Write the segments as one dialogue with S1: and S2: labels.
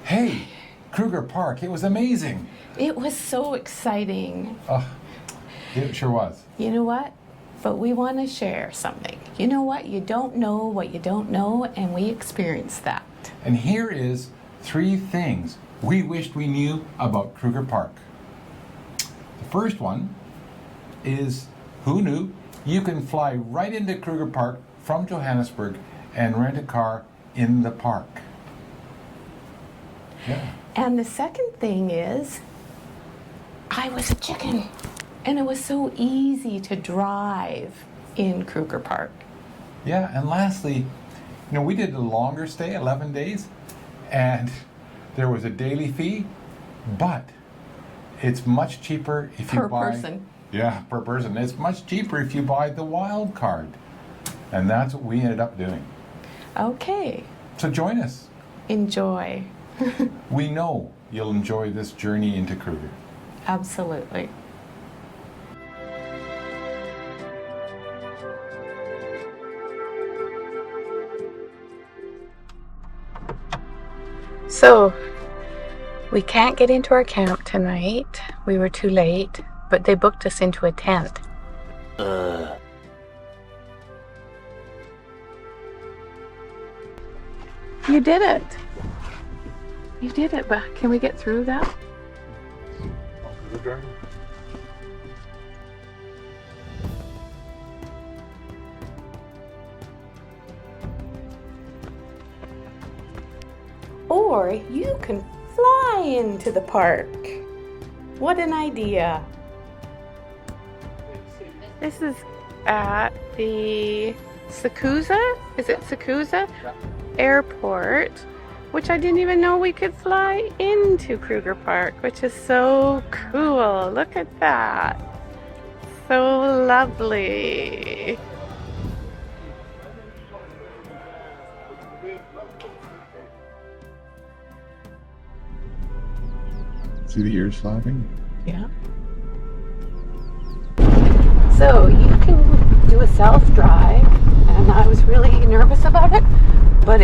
S1: Hey, Kruger Park, it was amazing.
S2: It was so exciting.
S1: Oh, it sure was.
S2: You know what? But we want to share something. You know what? You don't know what you don't know, and we experienced that.
S1: And here is 3 things we wished we knew about Kruger Park. The first one is, who knew you can fly right into Kruger Park from Johannesburg and rent a car in the park? Yeah.
S2: And the second thing is, I was a chicken, and it was so easy to drive in Kruger Park.
S1: Yeah, and lastly, we did a longer stay, 11 days, and there was a daily fee, but it's much cheaper if you buy...
S2: Per person.
S1: Yeah, per person. It's much cheaper if you buy the wildcard. And that's what we ended up doing.
S2: Okay.
S1: So join us.
S2: Enjoy.
S1: We know you'll enjoy this journey into Kruger.
S2: Absolutely. So, we can't get into our camp tonight. We were too late, but they booked us into a tent. You did it. You did it, but can we get through that? Or you can fly into the park. What an idea. This is at the Skukuza, is it Skukuza?
S1: Yeah.
S2: Airport, which I didn't even know we could fly into Kruger Park, which is so cool. Look at that. So lovely.
S1: See the ears flapping?
S2: Yeah. So you can do a self-drive, and I was really nervous about it, but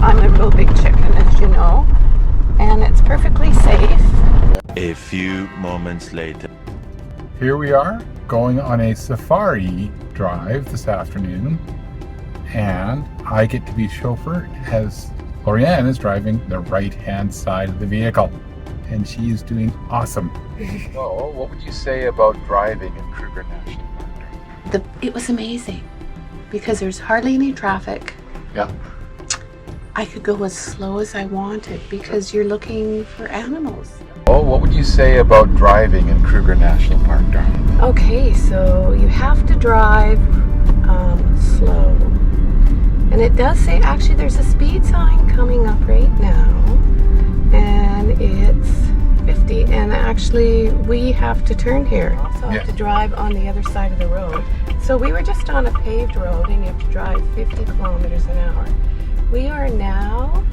S2: I'm a real big chicken, as you know, and it's perfectly safe.
S3: A few moments later.
S1: Here we are, going on a safari drive this afternoon, and I get to be chauffeur as Lorianne is driving the right-hand side of the vehicle, and she is doing awesome. So, what would you say about driving in Kruger National Park?
S2: It was amazing, because there's hardly any traffic.
S1: Yeah.
S2: I could go as slow as I wanted, because you're looking for animals.
S1: Oh, what would you say about driving in Kruger National Park, darling?
S2: Okay, so you have to drive slow. And it does say, actually, there's a speed sign coming up right now, and it's 50. And actually, we have to turn here. So I have to drive on the other side of the road. So we were just on a paved road, and you have to drive 50 kilometers an hour. We are now,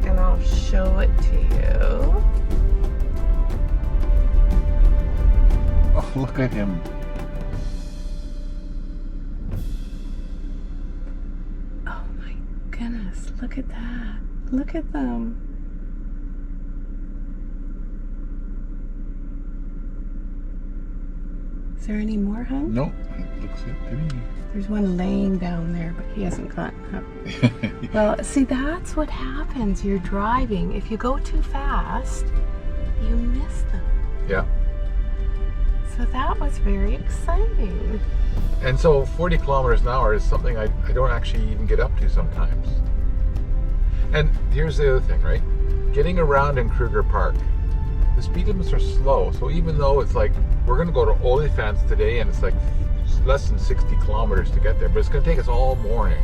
S2: and I'll show it to you.
S1: Oh, look at him.
S2: Oh my goodness, look at that. Look at them. Is there any more, hon?
S1: Nope, it looks it to me.
S2: There's one laying down there, but he hasn't gotten up. Well, see, that's what happens. You're driving. If you go too fast, you miss them.
S1: Yeah.
S2: So that was very exciting.
S1: And so 40 kilometers an hour is something I don't actually even get up to sometimes. And here's the other thing, right? Getting around in Kruger Park, the speed limits are slow. So even though it's like, we're going to go to Olifants today and it's like less than 60 kilometers to get there, but it's going to take us all morning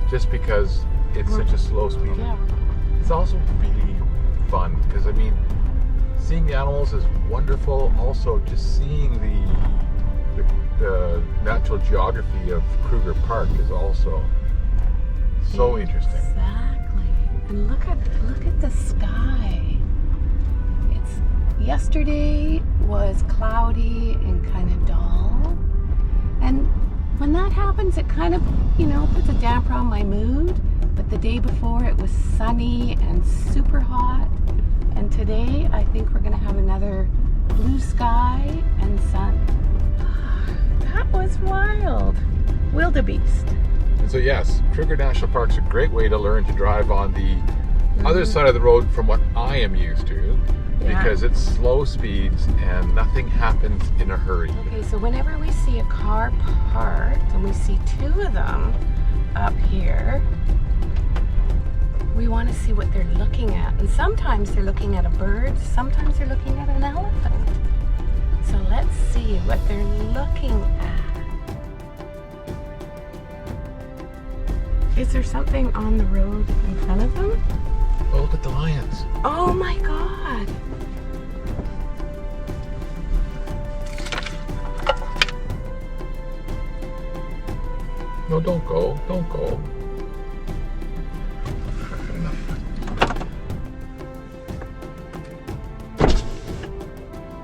S1: just because it's such a slow speed.
S2: Yeah.
S1: It's also really fun because, I mean, seeing the animals is wonderful. Also, just seeing the natural geography of Kruger Park is also so interesting.
S2: Exactly. And look at the sky. Yesterday was cloudy and kind of dull. And when that happens, it kind of, puts a damper on my mood. But the day before, it was sunny and super today I think we're gonna have another blue sky and sun. That was wild. Wildebeest.
S1: So yes, Kruger National Park's a great way to learn to drive on the other side of the road from what I am used to, because it's slow speeds and nothing happens in a hurry.
S2: Okay, so whenever we see a car parked, and we see two of them up here, we want to see what they're looking at. And sometimes they're looking at a bird, sometimes they're looking at an elephant. So let's see what they're looking at. Is there something on the road in front of them?
S1: Oh, look at the lions.
S2: Oh my God.
S1: No, don't go. Don't go.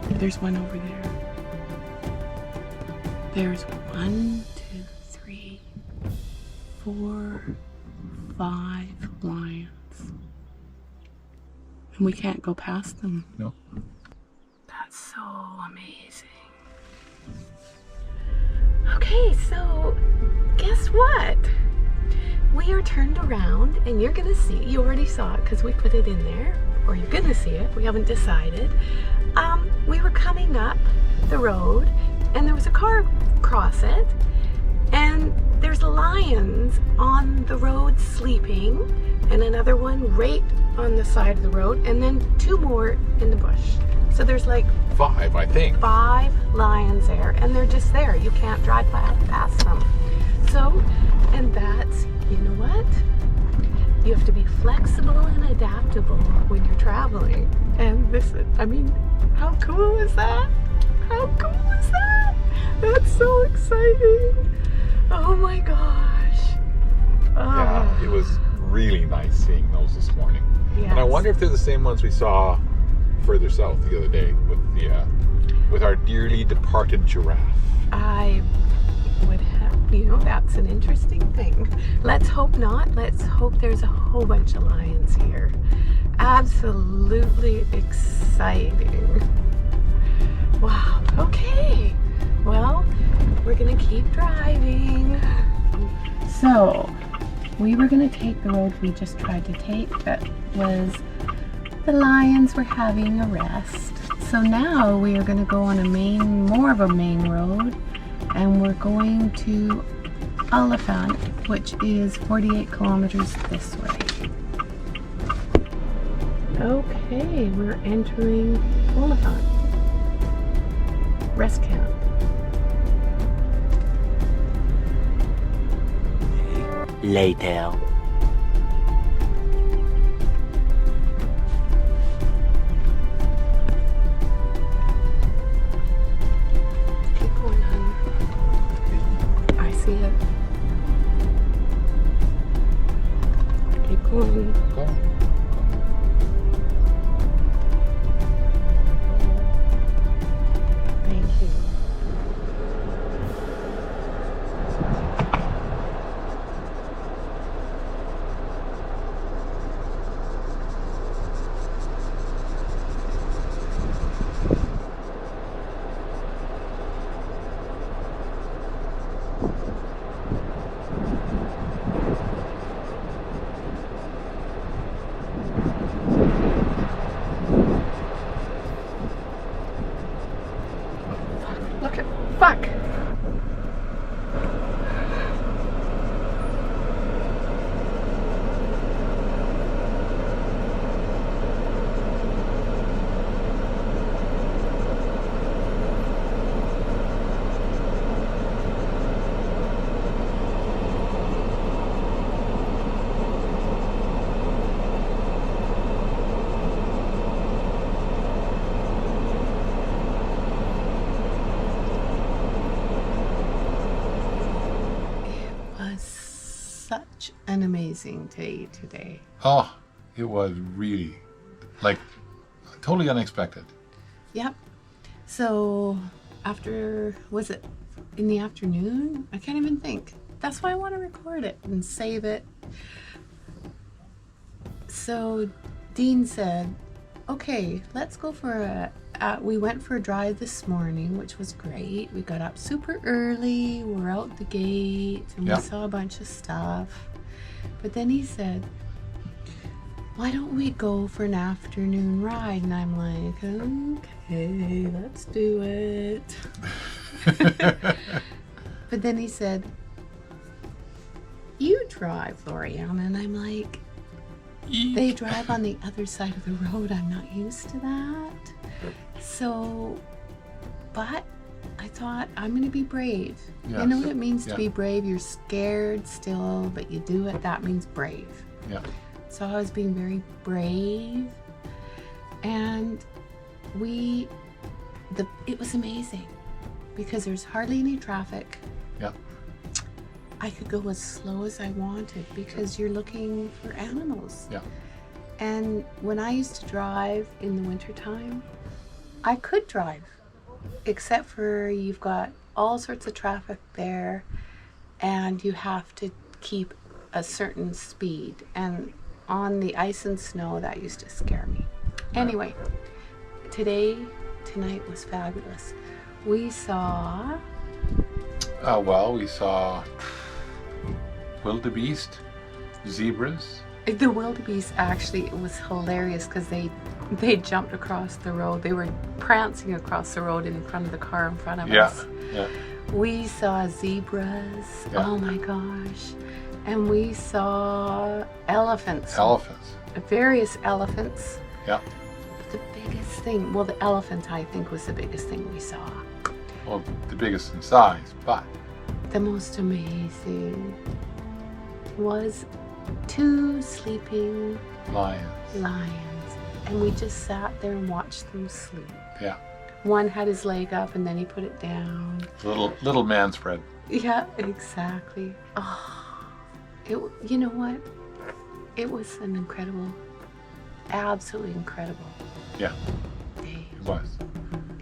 S2: There's one over there. There's 1, 2, 3, 4, 5 lions. And we can't go past them.
S1: No.
S2: That's so amazing. Okay, so guess what? We are turned around and you're gonna see, you already saw it because we put it in there, or you're gonna see it, we haven't decided. We were coming up the road and there was a car across it, and there's lions on the road sleeping, and another one right on the side of the road, and then 2 more in the bush. So there's like
S1: 5, I think.
S2: 5 lions there, and they're just there. You can't drive past them. So, and that's, you know what? You have to be flexible and adaptable when you're traveling. And this, I mean, how cool is that? How cool is that? That's so exciting. Oh my gosh.
S1: Yeah, it was really nice seeing those this morning.
S2: Yes.
S1: And I wonder if they're the same ones we saw further south the other day with our dearly departed giraffe.
S2: I would have, you know, that's an interesting thing. Let's hope not. Let's hope there's a whole bunch of lions here. Absolutely exciting. Wow. Okay. Well, we're gonna keep driving. So, we were gonna take the road we just tried to take. That was, the lions were having a rest. So now we are gonna go on more of a main road, and we're going to Elephant, which is 48 kilometers this way. Okay, we're entering Elephant Rest Camp.
S3: Later.
S2: Keep going, honey. I see it. Keep going.
S1: Go.
S2: Thank you. Look at, fuck! Such an amazing day today.
S1: Oh, it was really, like, totally unexpected.
S2: Yep. So after, was it in the afternoon? I can't even think. That's why I want to record it and save it. So Dean said, Okay, let's go for we went for a drive this morning, which was great. We got up super early, we're out the gate, and we saw a bunch of stuff. But then he said, why don't we go for an afternoon ride? And I'm like, okay, let's do it. But then he said, you drive, Lorianne. And I'm like, they drive on the other side of the road. I'm not used to that. So, but I thought, I'm going to be brave.
S1: Yes.
S2: You know what it means to be brave? You're scared still, but you do it. That means brave.
S1: Yeah.
S2: So I was being very brave. And it was amazing because there's hardly any traffic.
S1: Yeah.
S2: I could go as slow as I wanted because you're looking for animals.
S1: Yeah.
S2: And when I used to drive in the wintertime, I could drive, except for you've got all sorts of traffic there and you have to keep a certain speed. And on the ice and snow, that used to scare me. Anyway, tonight was fabulous. We saw...
S1: we saw wildebeest, zebras.
S2: The wildebeest, actually, it was hilarious because they jumped across the road. They were prancing across the road in front of the car in front of us.
S1: Yeah.
S2: We saw zebras.
S1: Yeah.
S2: Oh my gosh. And we saw elephants. Various elephants.
S1: Yeah.
S2: The biggest thing, well, the elephant, I think, was the biggest thing we saw.
S1: Well, the biggest in size, but
S2: The most amazing was 2 sleeping lions. And we just sat there and watched them sleep.
S1: Yeah.
S2: One had his leg up and then he put it down.
S1: Little man spread.
S2: Yeah, exactly. Oh, you know what? It was an incredible, absolutely incredible
S1: Yeah.
S2: day.
S1: It was.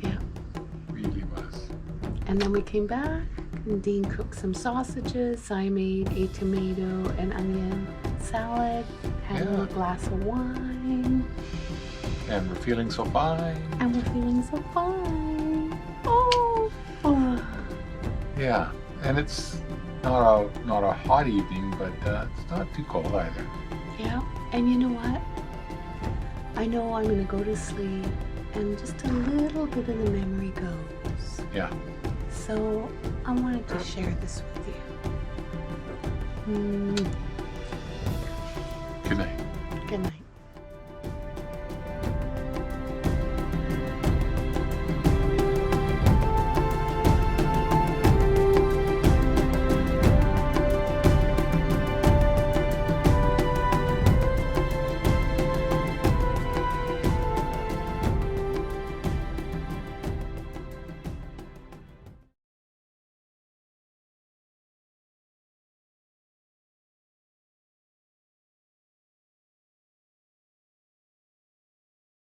S2: Yeah.
S1: Really was.
S2: And then we came back and Dean cooked some sausages. I made a tomato and onion salad, had a little glass of wine.
S1: And we're feeling so fine.
S2: And we're feeling so fine. Oh.
S1: Yeah. And it's not a hot evening, but it's not too cold either.
S2: Yeah. And you know what? I know I'm going to go to sleep and just a little bit of the memory goes.
S1: Yeah.
S2: So I wanted to share this with you.
S1: Good night.